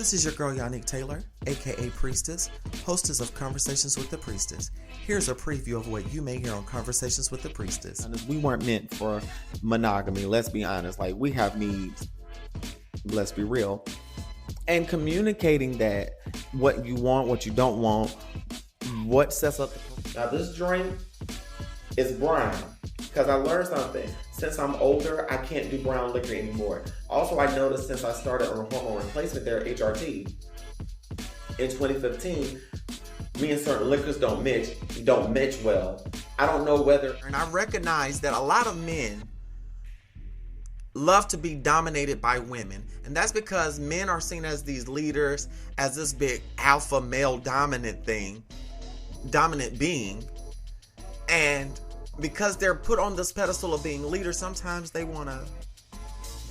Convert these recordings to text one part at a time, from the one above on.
This is your girl, Yannick Taylor, aka Priestess, hostess of Conversations with the Priestess. Here's a preview of what you may hear on Conversations with the Priestess. We weren't meant for monogamy, let's be honest. Like, we have needs, let's be real. And communicating that, what you want, what you don't want, what sets up. Now, this drink is brown because I learned something. Since I'm older, I can't do brown liquor anymore. Also, I noticed since I started on hormone replacement there, HRT, in 2015, me and certain liquors don't match well. I don't know whether... And I recognize that a lot of men love to be dominated by women. And that's because men are seen as these leaders, as this big alpha male dominant being. And because they're put on this pedestal of being leaders, sometimes they want to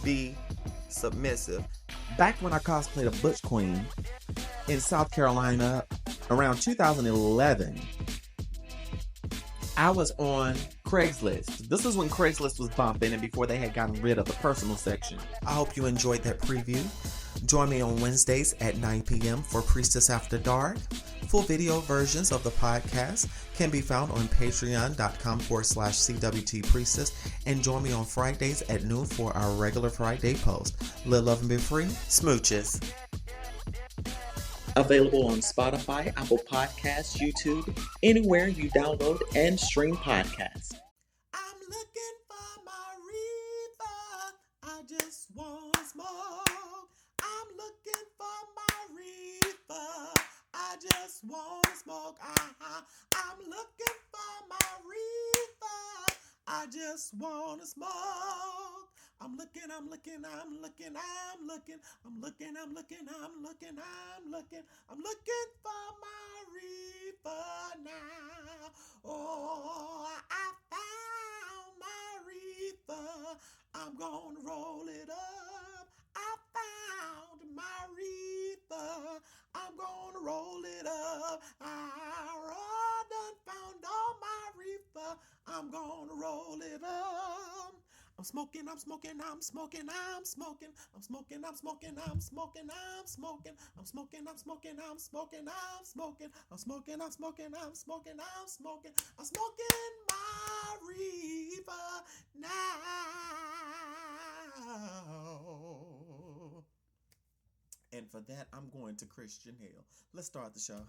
be submissive. Back when I cosplayed a Butch Queen in South Carolina around 2011, I was on Craigslist. This is when Craigslist was bumping and before they had gotten rid of the personal section. I hope you enjoyed that preview. Join me on Wednesdays at 9 p.m. for Priestess After Dark. Full video versions of the podcast can be found on patreon.com/CWT Priestess, and join me on Fridays at noon for our regular Friday post. Live, love, and be free. Smooches. Available on Spotify, Apple Podcasts, YouTube, anywhere you download and stream podcasts. I'm looking for my reefer. I just want to smoke. I'm looking for my reefer. I just want to smoke. I'm looking for my reefer. I just want to smoke. I'm looking for my reefer now. Oh, I found my reefer. I'm gonna roll it up. I found my reefer. I'm gonna roll it up. I done found all my reefer. I'm gonna roll it up. I'm smoking. I'm smoking my reefer now. And for that, I'm going to Christian Hale. Let's start the show.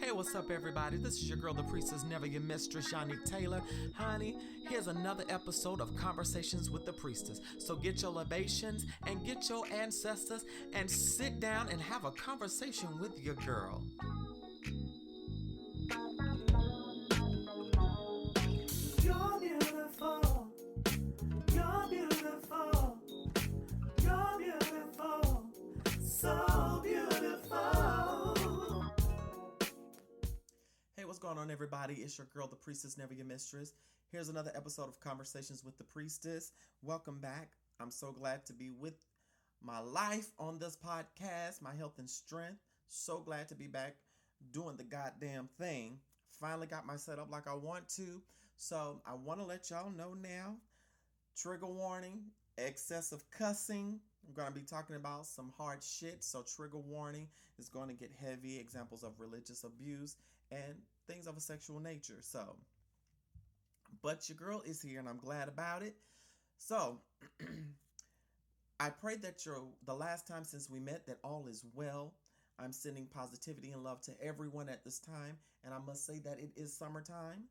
Hey, what's up, everybody? This is your girl, the Priestess, never your mistress, Yannick Taylor. Honey, here's another episode of Conversations with the Priestess. So get your libations and get your ancestors and sit down and have a conversation with your girl. You're beautiful. You're beautiful. You're beautiful. So beautiful. Hey, what's going on, everybody? It's your girl, the Priestess, never your mistress. Here's another episode of Conversations with the Priestess. Welcome back. I'm so glad to be with my life on this podcast, my health and strength. So glad to be back doing the goddamn thing. Finally got my setup like I want to. So I want to let y'all know now, trigger warning, excessive cussing. I'm going to be talking about some hard shit. So trigger warning is going to get heavy. Examples of religious abuse and things of a sexual nature. So, but your girl is here and I'm glad about it. So, I pray that the last time since we met that all is well. I'm sending positivity and love to everyone at this time. And I must say that it is summertime.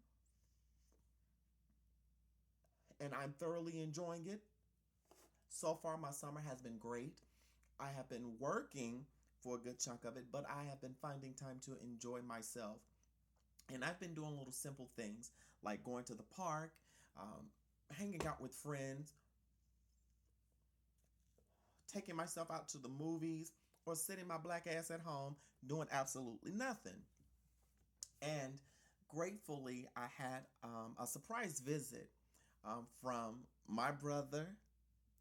And I'm thoroughly enjoying it. So far, my summer has been great. I have been working for a good chunk of it, but I have been finding time to enjoy myself. And I've been doing little simple things like going to the park, hanging out with friends, taking myself out to the movies, or sitting my black ass at home doing absolutely nothing. And gratefully, I had a surprise visit from my brother,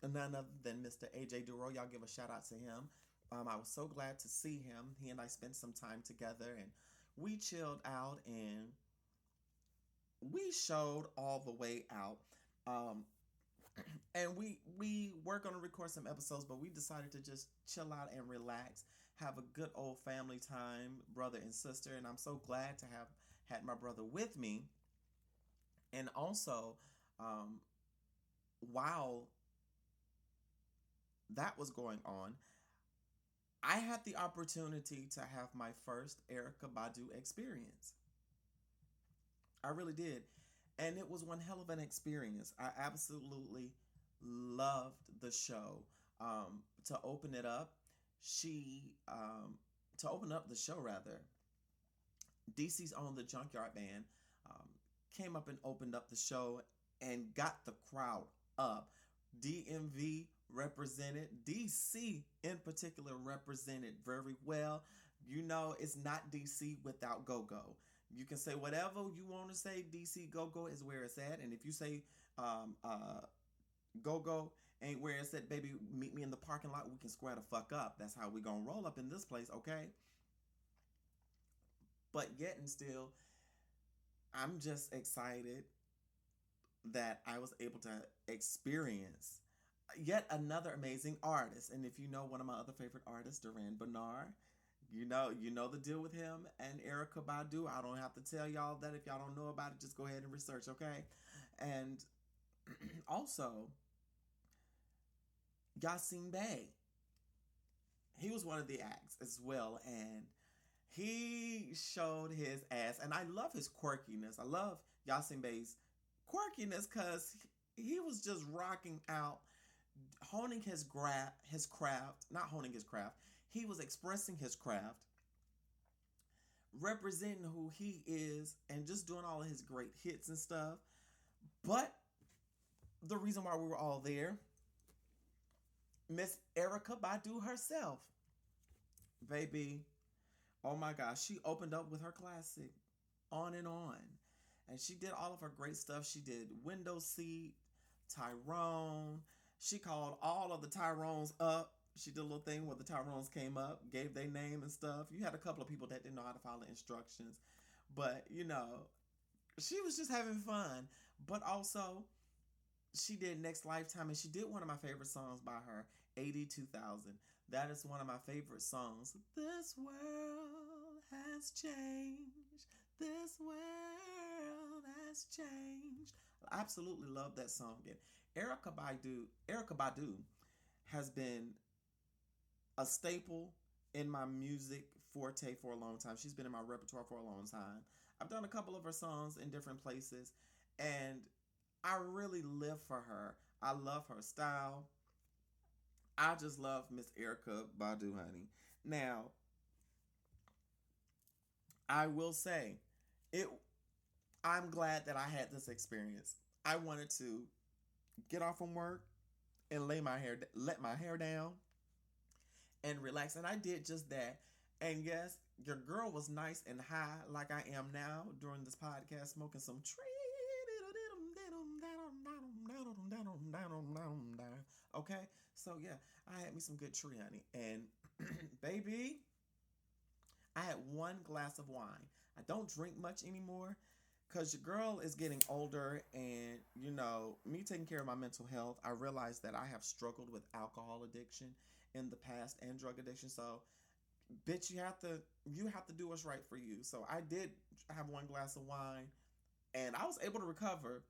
none other than Mr. AJ Duro. Y'all give a shout out to him. I was so glad to see him. He and I spent some time together and we chilled out and we showed all the way out. And we were gonna record some episodes, but we decided to just chill out and relax, have a good old family time, brother and sister. And I'm so glad to have had my brother with me. And also, um, while that was going on, I had the opportunity to have my first Erica Badu experience. I really did. And it was one hell of an experience. I absolutely loved the show. To open it up, to open up the show rather, DC's own the Junkyard Band um, came up and opened up the show and got the crowd up. DMV represented, DC in particular represented very well. You know, it's not DC without Go Go. You can say whatever you want to say. DC Go Go is where it's at, and if you say um, uh, Go Go ain't where it's at, baby, meet me in the parking lot. We can square the fuck up. That's how we gonna roll up in this place, okay? But yet and still, I'm just excited that I was able to experience yet another amazing artist. And if you know one of my other favorite artists, Duran Bernard, you know the deal with him and Erica Badu. I don't have to tell y'all that. If y'all don't know about it, just go ahead and research, okay? And also, Yasin Bey. He was one of the acts as well, and he showed his ass. And I love his quirkiness. I love Yasin Bey's quirkiness because he was just rocking out, honing his craft, not honing his craft. He was expressing his craft, representing who he is, and just doing all of his great hits and stuff. But the reason why we were all there, Miss Erica Badu herself, baby. Oh my gosh, she opened up with her classic, On and On. And she did all of her great stuff. She did Window Seat, Tyrone. She called all of the Tyrones up. She did a little thing where the Tyrones came up, gave their name and stuff. You had a couple of people that didn't know how to follow instructions. But, she was just having fun. But also, she did Next Lifetime, and she did one of my favorite songs by her, 82,000. That is one of my favorite songs. This world has changed. This world has changed. I absolutely love that song. And Erica Badu has been a staple in my music forte for a long time. She's been in my repertoire for a long time. I've done a couple of her songs in different places, and I really live for her. I love her style. I just love Miss Erica Badu, honey. Now, I will say, it. I'm glad that I had this experience. I wanted to get off from work and let my hair down and relax, and I did just that. And yes, your girl was nice and high, like I am now during this podcast, smoking some tree. Okay, so yeah, I had me some good tree, honey, and baby, I had one glass of wine. I don't drink much anymore because your girl is getting older, and me taking care of my mental health, I realized that I have struggled with alcohol addiction in the past and drug addiction. So, bitch, you have to do what's right for you. So I did have one glass of wine, and I was able to recover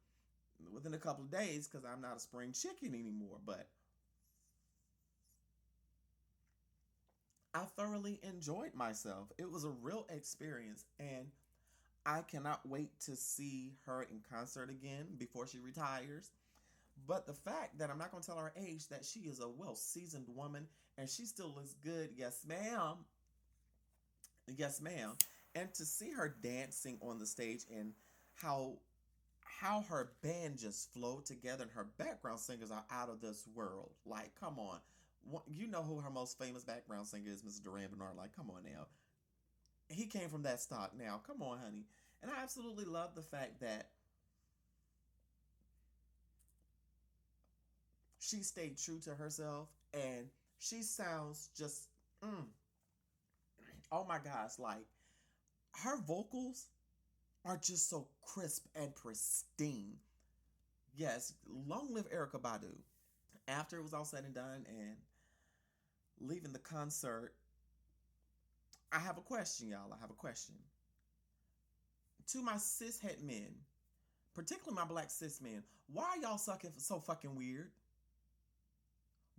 within a couple of days because I'm not a spring chicken anymore. But I thoroughly enjoyed myself. It was a real experience, and I cannot wait to see her in concert again before she retires. But the fact that I'm not going to tell her age, that she is a well-seasoned woman and she still looks good. Yes, ma'am. Yes, ma'am. And to see her dancing on the stage and how her band just flowed together, and her background singers are out of this world. Like, come on. You know who her most famous background singer is, Mr. Duran Bernard. Like, come on now. He came from that stock now. Come on, honey. And I absolutely love the fact that she stayed true to herself, and she sounds just, oh my gosh, like, her vocals are just so crisp and pristine. Yes, long live Erica Badu. After it was all said and done and leaving the concert, I have a question, y'all. I have a question. To my cishet men, particularly my black cis men, why are y'all so fucking weird?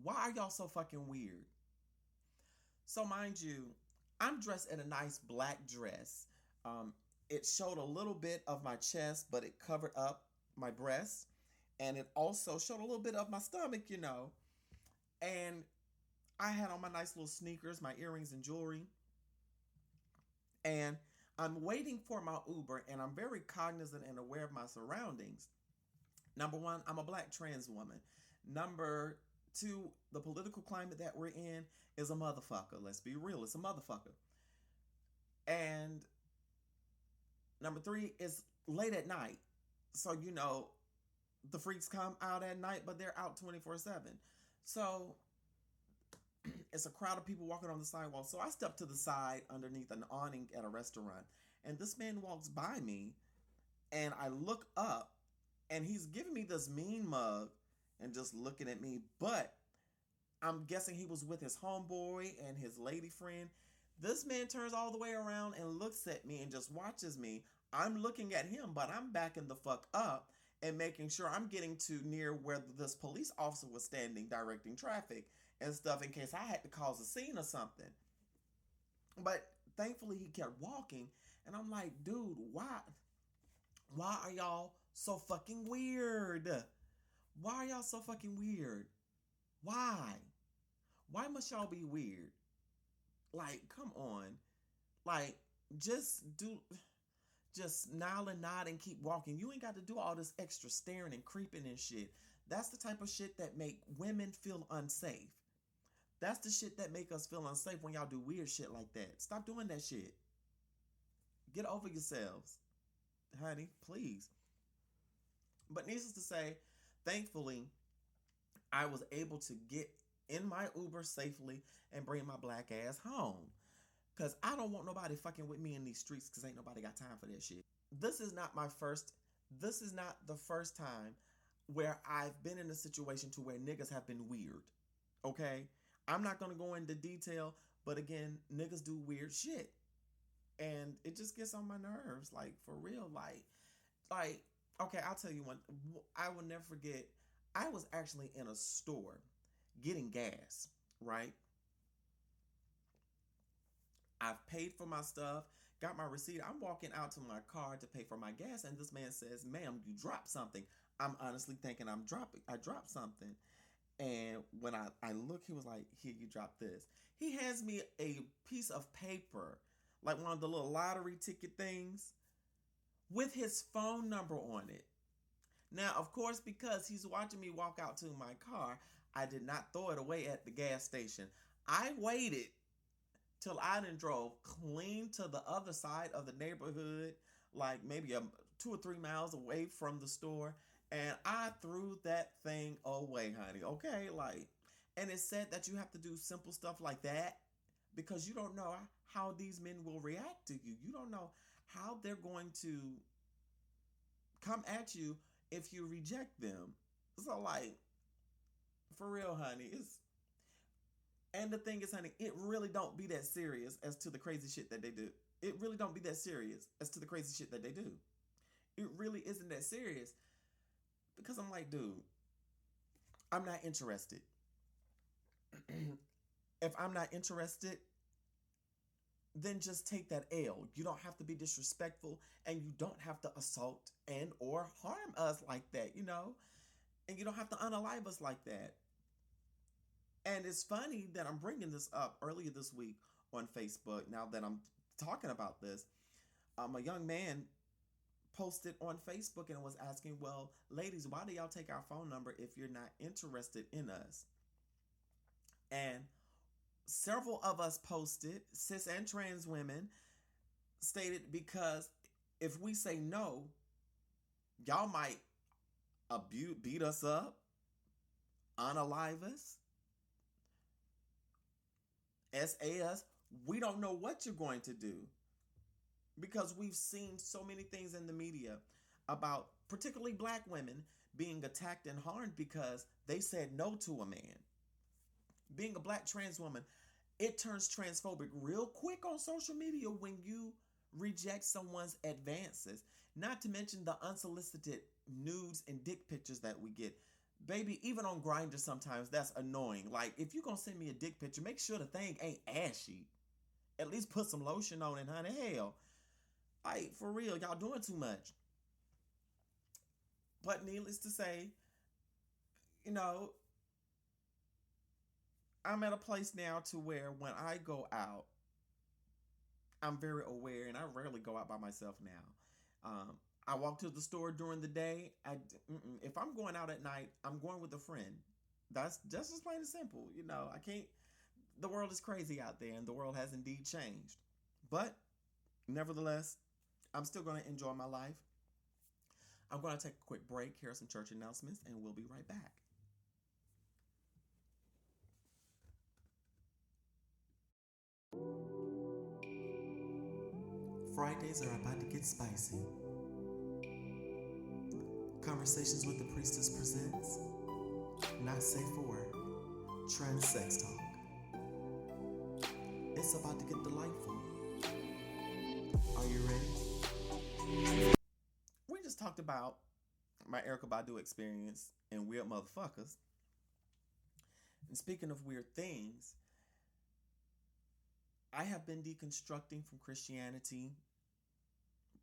Why are y'all so fucking weird? So, mind you, I'm dressed in a nice black dress. It showed a little bit of my chest, but it covered up my breasts. And it also showed a little bit of my stomach, you know. And I had on my nice little sneakers, my earrings, and jewelry. And I'm waiting for my Uber, and I'm very cognizant and aware of my surroundings. Number one, I'm a black trans woman. Number two, the political climate that we're in is a motherfucker. Let's be real, it's a motherfucker. And number three is late at night. So, you know, the freaks come out at night, but they're out 24/7. So it's a crowd of people walking on the sidewalk. So I step to the side underneath an awning at a restaurant, and this man walks by me, and I look up, and he's giving me this mean mug and just looking at me. But I'm guessing he was with his homeboy and his lady friend. This man turns all the way around and looks at me and just watches me. I'm looking at him, but I'm backing the fuck up and making sure I'm getting to near where this police officer was standing, directing traffic and stuff in case I had to cause a scene or something. But thankfully he kept walking, and I'm like, dude, why are y'all so fucking weird? Why are y'all so fucking weird? Why? Why must y'all be weird? Like, come on. Like, just smile and nod and keep walking. You ain't got to do all this extra staring and creeping and shit. That's the type of shit that make women feel unsafe. That's the shit that make us feel unsafe when y'all do weird shit like that. Stop doing that shit. Get over yourselves. Honey, please. But needless to say, thankfully, I was able to get in my Uber safely and bring my black ass home. Because I don't want nobody fucking with me in these streets, because ain't nobody got time for that shit. This is not the first time where I've been in a situation to where niggas have been weird. Okay? I'm not going to go into detail, but again, niggas do weird shit. And it just gets on my nerves, like, for real. Like, okay, I'll tell you one. I will never forget. I was actually in a store getting gas, right? I've paid for my stuff, got my receipt. I'm walking out to my car to pay for my gas, and this man says, "Ma'am, you dropped something." I'm honestly thinking I dropped something. And when I look, he was like, "Here, you dropped this." He hands me a piece of paper, like one of the little lottery ticket things, with his phone number on it. Now, of course, because he's watching me walk out to my car, I did not throw it away at the gas station. I waited till I done drove clean to the other side of the neighborhood, like maybe 2 or 3 miles away from the store, and I threw that thing away, honey. Okay, like, and it's said that you have to do simple stuff like that because you don't know how these men will react to you. You don't know how they're going to come at you if you reject them. So, like, for real, honey, and the thing is, honey, it really don't be that serious as to the crazy shit that they do. It really don't be that serious as to the crazy shit that they do. It really isn't that serious. Because I'm like, dude, I'm not interested. If I'm not interested, then just take that L. You don't have to be disrespectful, and you don't have to assault and or harm us like that, you know? And you don't have to unalive us like that. And it's funny that I'm bringing this up earlier this week on Facebook. Now that I'm talking about this, a young man posted on Facebook and was asking, well, ladies, why do y'all take our phone number if you're not interested in us? And several of us posted, cis and trans women, stated because if we say no, y'all might beat us up, unalive us, SA us. We don't know what you're going to do. Because we've seen so many things in the media about particularly black women being attacked and harmed because they said no to a man. Being a black trans woman, it turns transphobic real quick on social media when you reject someone's advances. Not to mention the unsolicited nudes and dick pictures that we get. Baby, even on Grindr sometimes that's annoying. Like, if you're gonna send me a dick picture, make sure the thing ain't ashy. At least put some lotion on it, honey. Hell, like, for real, y'all doing too much. But needless to say, you know, I'm at a place now to where when I go out, I'm very aware, and I rarely go out by myself now. I walk to the store during the day. If I'm going out at night, I'm going with a friend. That's just as plain and simple. You know, I can't. The world is crazy out there, and the world has indeed changed. But nevertheless, I'm still going to enjoy my life. I'm going to take a quick break, hear some church announcements, and we'll be right back. Fridays are about to get spicy. Conversations with the Priestess presents Not Safe for Work, Trans Sex Talk. It's about to get delightful. Are you ready? We just talked about my Erykah Badu experience and weird motherfuckers. And speaking of weird things, I have been deconstructing from Christianity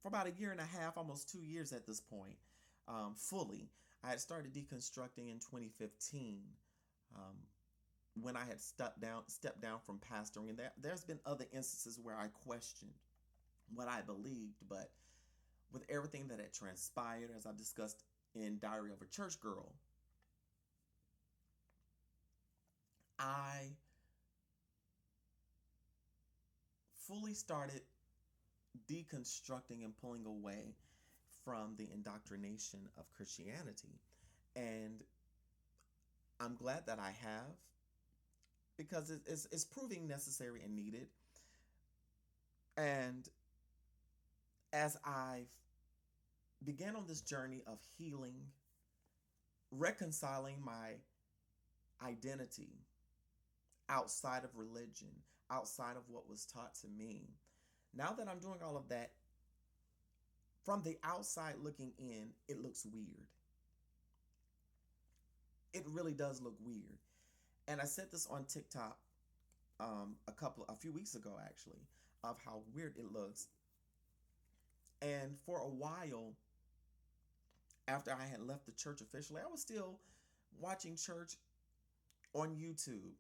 for about a year and a half, almost 2 years at this point, fully. I had started deconstructing in 2015 when I had stepped down from pastoring. And there's been other instances where I questioned what I believed, but with everything that had transpired, as I discussed in Diary of a Church Girl, I fully started deconstructing and pulling away from the indoctrination of Christianity. And I'm glad that I have, because it's proving necessary and needed. And as I've began on this journey of healing, reconciling my identity outside of religion, outside of what was taught to me, now that I'm doing all of that, from the outside looking in, it looks weird. It really does look weird. And I said this on TikTok a few weeks ago, actually, of how weird it looks. And for a while, after I had left the church officially, I was still watching church on YouTube,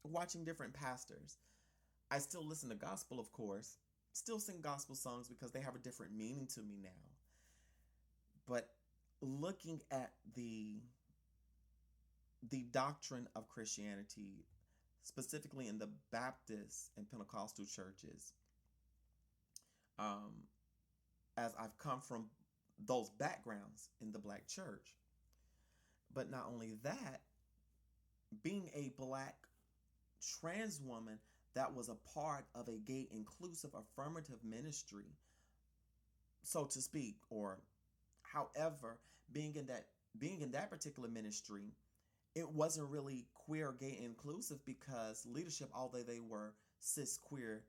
watching different pastors. I still listen to gospel, of course, still sing gospel songs because they have a different meaning to me now. But looking at the doctrine of Christianity, specifically in the Baptist and Pentecostal churches, as I've come from those backgrounds in the Black church. But not only that, being a Black trans woman that was a part of a gay inclusive affirmative ministry, so to speak, or however, being in that particular ministry, it wasn't really queer, gay inclusive, because leadership, although they were cis queer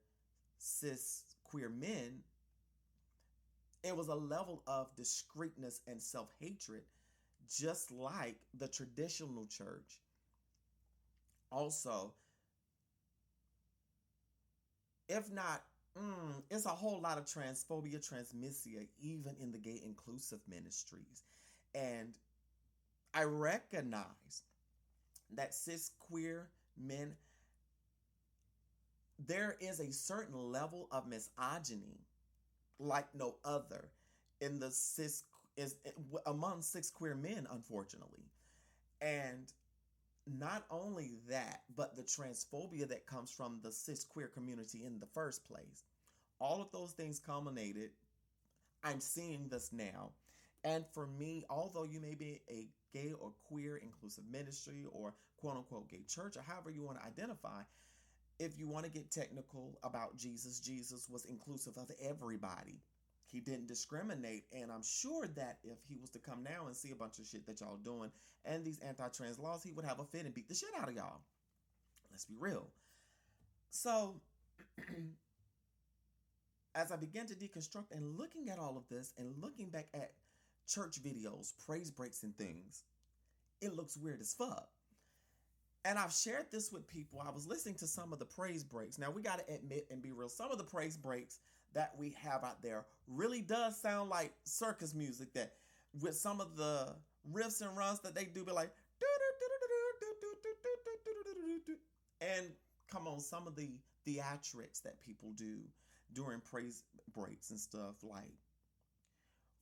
men, it was a level of discreetness and self-hatred, just like the traditional church. Also, if not, it's a whole lot of transphobia, transmisia, even in the gay inclusive ministries. And I recognize that cis queer men, there is a certain level of misogyny like no other in the among cis queer men, unfortunately. And not only that, but the transphobia that comes from the cis queer community in the first place. All of those things culminated. I'm seeing this now. And for me, although you may be a gay or queer inclusive ministry or quote unquote gay church, or however you want to identify, if you want to get technical about Jesus, Jesus was inclusive of everybody. He didn't discriminate. And I'm sure that if he was to come now and see a bunch of shit that y'all doing and these anti-trans laws, he would have a fit and beat the shit out of y'all. Let's be real. So as I began to deconstruct and looking at all of this and looking back at church videos, praise breaks and things, it looks weird as fuck. And I've shared this with people. I was listening to some of the praise breaks. Now, we got to admit and be real. Some of the praise breaks that we have out there really does sound like circus music, that with some of the riffs and runs that they do, be like, and come on, some of the theatrics that people do during praise breaks and stuff, like,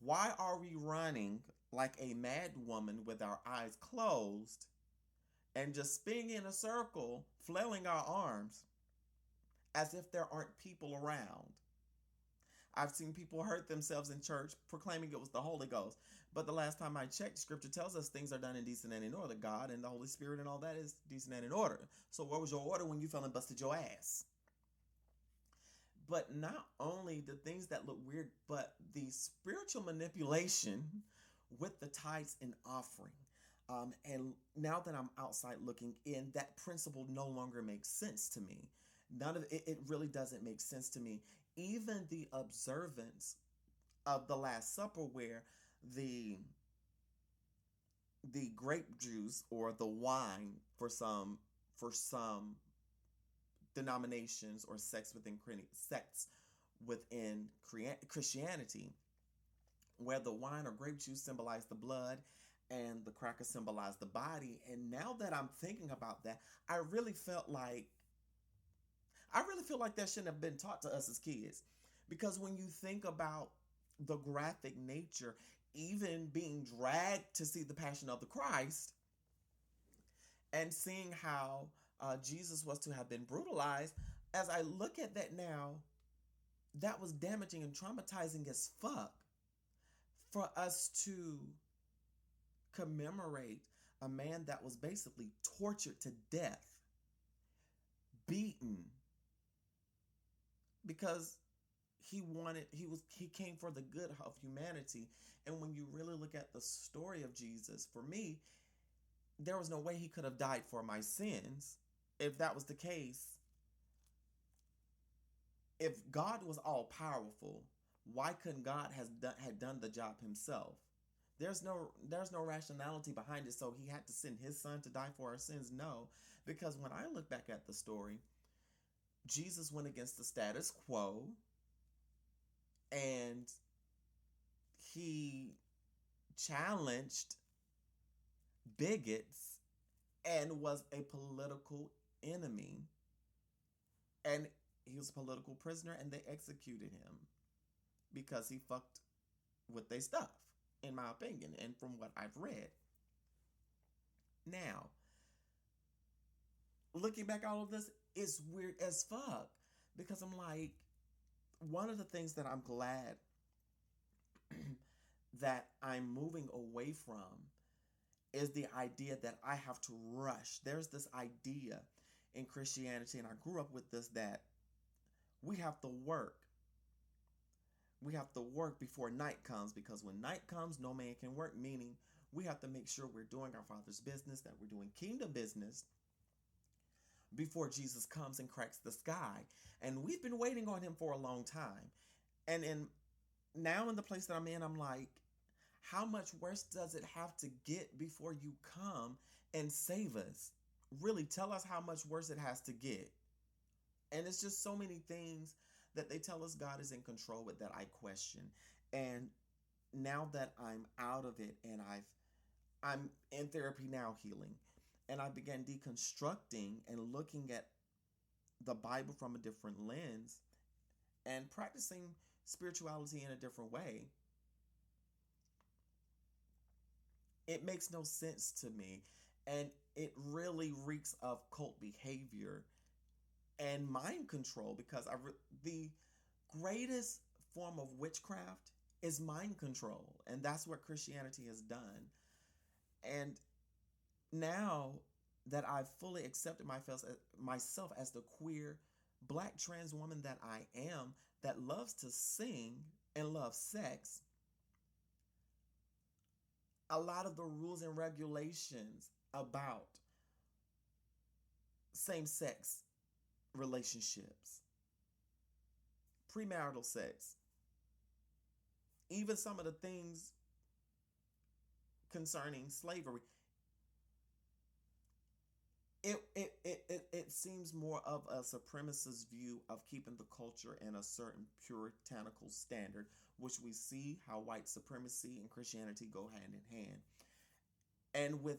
why are we running like a mad woman with our eyes closed and just spinning in a circle, flailing our arms as if there aren't people around? I've seen people hurt themselves in church proclaiming it was the Holy Ghost. But the last time I checked, Scripture tells us things are done in decent and in order. God and the Holy Spirit and all that is decent and in order. So where was your order when you fell and busted your ass? But not only the things that look weird, but the spiritual manipulation with the tithes and offering. And now that I'm outside looking in, that principle no longer makes sense to me. None of it, it really doesn't make sense to me. Even the observance of the Last Supper, where the grape juice or the wine for some denominations or sects within Christianity, where the wine or grape juice symbolized the blood and the cracker symbolized the body. And now that I'm thinking about that, I really feel like that shouldn't have been taught to us as kids. Because when you think about the graphic nature, even being dragged to see the Passion of the Christ and seeing how Jesus was to have been brutalized, as I look at that now, that was damaging and traumatizing as fuck for us to commemorate a man that was basically tortured to death, beaten, because he came for the good of humanity. And when you really look at the story of Jesus, for me, there was no way he could have died for my sins. If that was the case, if God was all powerful, why couldn't God had done the job himself? There's no rationality behind it. So he had to send his son to die for our sins? No, because when I look back at the story, Jesus went against the status quo and he challenged bigots and was a political enemy. And he was a political prisoner and they executed him because he fucked with their stuff, in my opinion, and from what I've read. Now, looking back at all of this, it's weird as fuck, because I'm like, one of the things that I'm glad that I'm moving away from is the idea that I have to rush. There's this idea in Christianity, and I grew up with this, that we have to work. We have to work before night comes, because when night comes, no man can work, meaning we have to make sure we're doing our Father's business, that we're doing kingdom business before Jesus comes and cracks the sky. And we've been waiting on him for a long time. And now in the place that I'm in, I'm like, how much worse does it have to get before you come and save us? Really, tell us how much worse it has to get. And it's just so many things that they tell us God is in control with that I question. And now that I'm out of it and I'm in therapy now, healing, and I began deconstructing and looking at the Bible from a different lens and practicing spirituality in a different way, it makes no sense to me. And it really reeks of cult behavior and mind control, because the greatest form of witchcraft is mind control. And that's what Christianity has done. And now that I've fully accepted myself as the queer Black trans woman that I am, that loves to sing, and love sex, a lot of the rules and regulations about same-sex relationships, premarital sex, even some of the things concerning slavery, it seems more of a supremacist view of keeping the culture in a certain puritanical standard, which we see how white supremacy and Christianity go hand in hand. And with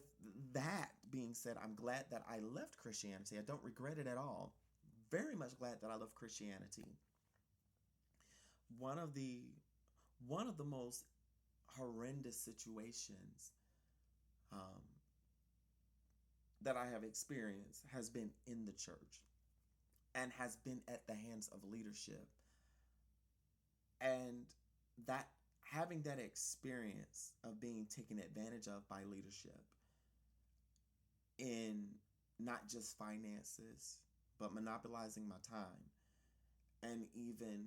that being said, I'm glad that I left Christianity. I don't regret it at all. Very much glad that I left Christianity. One of the most horrendous situations that I have experienced has been in the church and has been at the hands of leadership. And that having that experience of being taken advantage of by leadership in not just finances, but monopolizing my time, and even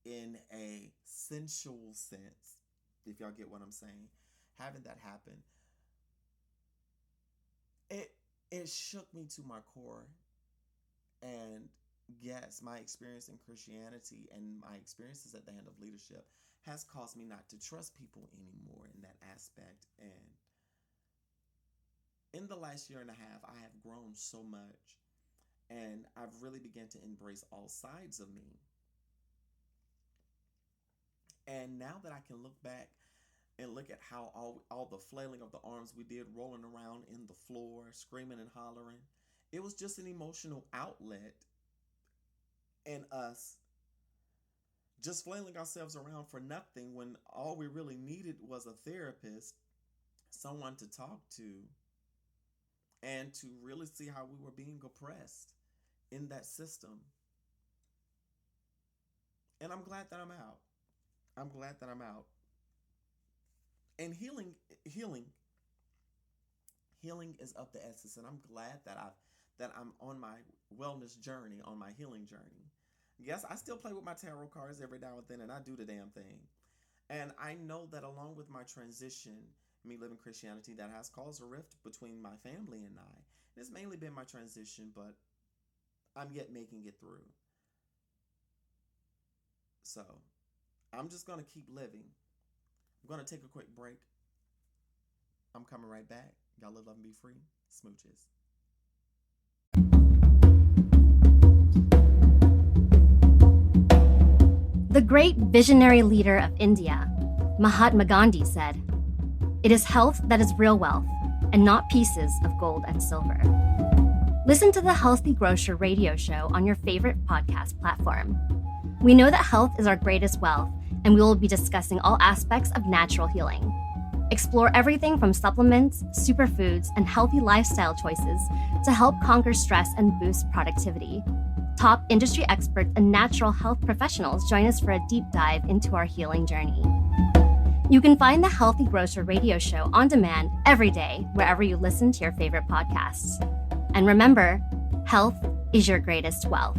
in a sensual sense, if y'all get what I'm saying, having that happen, it shook me to my core. And yes, my experience in Christianity and my experiences at the hand of leadership has caused me not to trust people anymore in that aspect. And in the last year and a half, I have grown so much, and I've really begun to embrace all sides of me. And now that I can look back and look at how all the flailing of the arms we did, rolling around in the floor, screaming and hollering, it was just an emotional outlet in us just flailing ourselves around for nothing, when all we really needed was a therapist, someone to talk to, and to really see how we were being oppressed in that system. And I'm glad that I'm out. I'm glad that I'm out. And healing is of the essence, and I'm glad that I'm on my wellness journey, on my healing journey. Yes, I still play with my tarot cards every now and then, and I do the damn thing. And I know that along with my transition, me living Christianity, that has caused a rift between my family and I. It's mainly been my transition, but I'm yet making it through. So I'm just going to keep living. I'm going to take a quick break. I'm coming right back. Y'all live, love, and be free. Smooches. The great visionary leader of India, Mahatma Gandhi, said, "It is health that is real wealth, and not pieces of gold and silver." Listen to the Healthy Grocer radio show on your favorite podcast platform. We know that health is our greatest wealth, and we will be discussing all aspects of natural healing. Explore everything from supplements, superfoods, and healthy lifestyle choices to help conquer stress and boost productivity. Top industry experts and natural health professionals join us for a deep dive into our healing journey. You can find the Healthy Grocer radio show on demand every day wherever you listen to your favorite podcasts. And remember, health is your greatest wealth.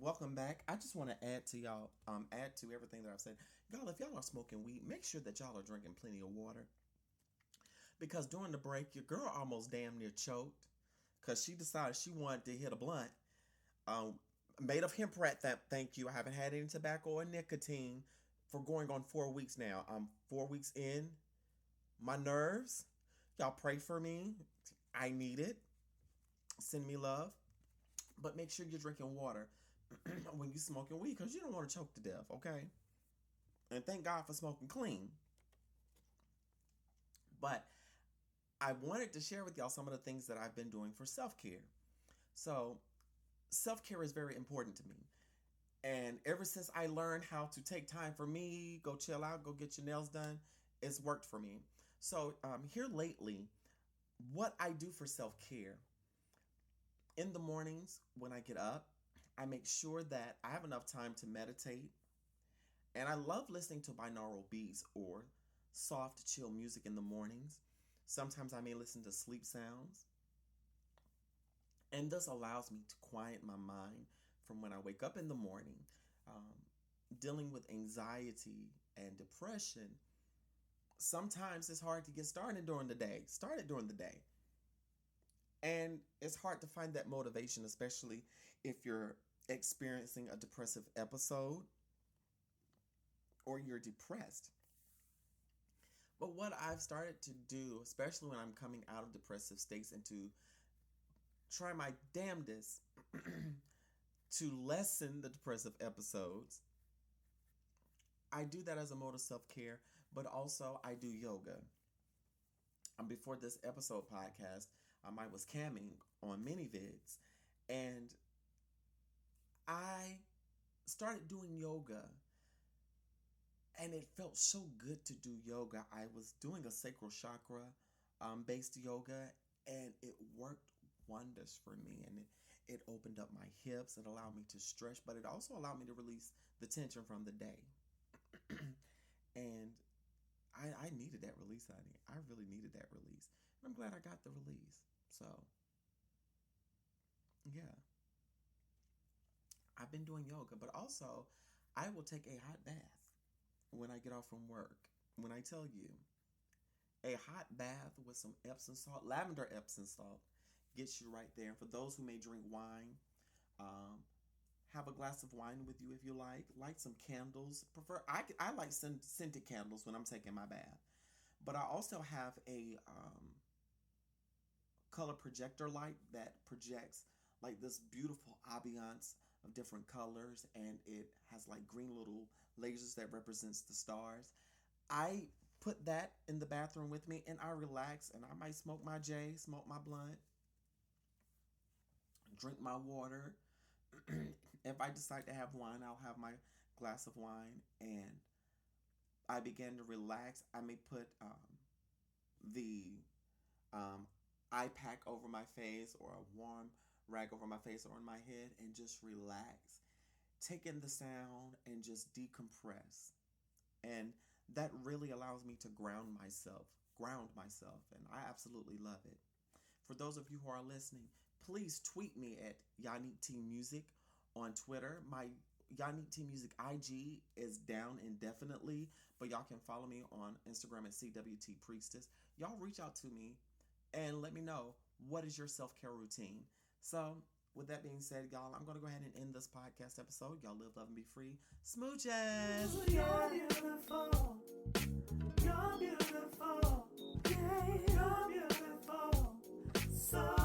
Welcome back. I just want to add to y'all, add to everything that I've said. Y'all, if y'all are smoking weed, make sure that y'all are drinking plenty of water. Because during the break, your girl almost damn near choked because she decided she wanted to hit a blunt. Made of hemp rat, thank you. I haven't had any tobacco or nicotine for going on 4 weeks now. I'm 4 weeks in. My nerves. Y'all pray for me. I need it. Send me love. But make sure you're drinking water when you're smoking weed, because you don't want to choke to death, okay? And thank God for smoking clean. But I wanted to share with y'all some of the things that I've been doing for self-care. So self-care is very important to me. And ever since I learned how to take time for me, go chill out, go get your nails done, it's worked for me. So here lately, what I do for self-care, in the mornings when I get up, I make sure that I have enough time to meditate And I love listening to binaural beats or soft, chill music in the mornings. Sometimes I may listen to sleep sounds. And this allows me to quiet my mind from when I wake up in the morning. Dealing with anxiety and depression, sometimes it's hard to get started during the day. And it's hard to find that motivation, especially if you're experiencing a depressive episode or you're depressed. But what I've started to do, especially when I'm coming out of depressive states, and to try my damnedest to lessen the depressive episodes, I do that as a mode of self-care, but also I do yoga. Before this episode podcast, I was camming on ManyVids, and I started doing yoga, and it felt so good to do yoga. I was doing a sacral chakra based yoga, and it worked wonders for me, and it opened up my hips. It allowed me to stretch, but it also allowed me to release the tension from the day. And I needed that release, honey. I really needed that release. And I'm glad I got the release. So, yeah. I've been doing yoga, but also I will take a hot bath when I get off from work. When I tell you, a hot bath with some Epsom salt, lavender Epsom salt, gets you right there. And for those who may drink wine, have a glass of wine with you if you like. Light some candles. I like scented candles when I'm taking my bath. But I also have a color projector light that projects like this beautiful ambiance of different colors, and it has like green little lasers that represents the stars. I put that in the bathroom with me, and I relax, and I might smoke my smoke my blunt, drink my water. If I decide to have wine, I'll have my glass of wine, and I begin to relax. I may put the eye pack over my face, or a warm rag over my face or on my head, and just relax. Take in the sound and just decompress. And that really allows me to ground myself, and I absolutely love it. For those of you who are listening, please tweet me at Yannick T Music on Twitter. My Yannick T Music IG is down indefinitely, but y'all can follow me on Instagram at CWT Priestess. Y'all reach out to me and let me know, what is your self-care routine? So, with that being said, y'all, I'm going to go ahead and end this podcast episode. Y'all live, love, and be free. Smooches! You're beautiful. You're beautiful. Yeah, you're beautiful. So